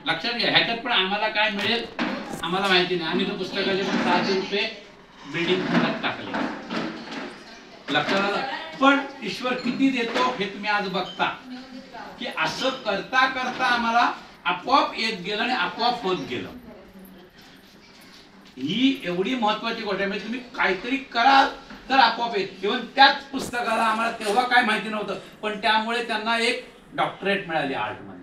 लक्षात घ्या, ह्याच्यात पण आम्हाला काय मिळेल आम्हाला माहिती नाही. आम्ही तो पुस्तकाचे पण 600 रुपये बिल्डिंग फंडात टाकले. लक्षात आलं. पण ईश्वर किती देतो हे तुम्ही आज बघता की असं करता करता आम्हाला आपोआप येत गेलं आणि आपोआप होत गेलं. ही एवढी महत्वाची गोष्ट आहे. म्हणजे तुम्ही काहीतरी कराल तर आपोआप येत. इव्हन त्याच पुस्तकाला आम्हाला तेव्हा काय माहिती नव्हतं, पण त्यामुळे त्यांना एक डॉक्टरेट मिळाली आर्टमध्ये,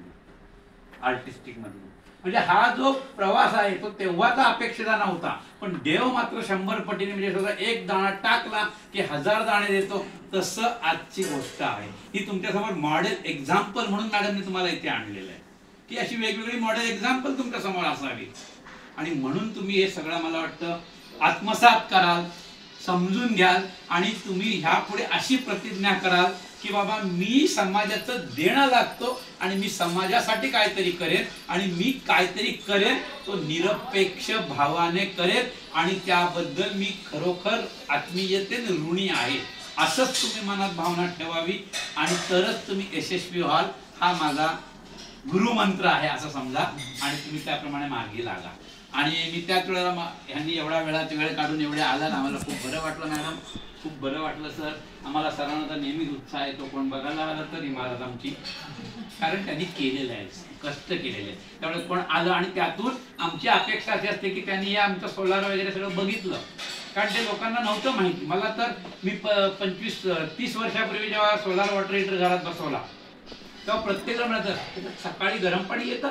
आर्टिस्टिक मध्ये. म्हणजे हा जो प्रवास आहे तो तेव्हाचा अपेक्षिता नव्हता, पण देव मात्र 100 पटीने, म्हणजे स्वतः एक दाणा टाकला की 1000 दाणे देतो. तसं आजची गोष्ट आहे. ही तुमच्यासमोर मॉडेल एक्झाम्पल म्हणून मॅडमने तुम्हाला इथे आणलेलं आहे की अशी वेगवेगळी मॉडेल एक्झाम्पल तुमच्या समोर असावी. आणि म्हणून तुम्ही हे सगळं मला वाटतं आत्मसात कराल, समजून घ्याल आणि तुम्ही ह्यापुढे अशी प्रतिज्ञा कराल की बाबा मी समाजाचं देणं लागतो आणि मी समाजासाठी काहीतरी करेन आणि मी काहीतरी करेन तो निरपेक्ष भावाने करेन आणि त्याबद्दल मी खरोखर आत्मीयतेने ऋणी आहे, असंच तुम्ही मनात भावना ठेवावी आणि तरच तुम्ही यशस्वी व्हाल. हा माझा गुरुमंत्र आहे असं समजा आणि तुम्ही त्याप्रमाणे मार्गी लागा. आणि मी त्याच वेळेला ह्यांनी एवढा वेळ काढून एवढे आला ना, आम्हाला खूप बरं वाटलं मॅडम, खूप बरं वाटलं सर. आम्हाला सरांना तर नेहमीच उत्साह येतो कोण बघायला आलं तर इमारत आमची, कारण त्यांनी केलेलं आहे, कष्ट केलेले आहे. त्यामुळे कोण आलं आणि त्यातून आमची अपेक्षा अशी असते की त्यांनी हे आमचं सोलार वगैरे सगळं बघितलं, कारण ते लोकांना नव्हतं माहिती. मला तर मी 25-30 वर्षापूर्वी जेव्हा सोलार वॉटर हीटर घरात बसवला तेव्हा प्रत्येकाला म्हणत सकाळी गरम पाणी येतं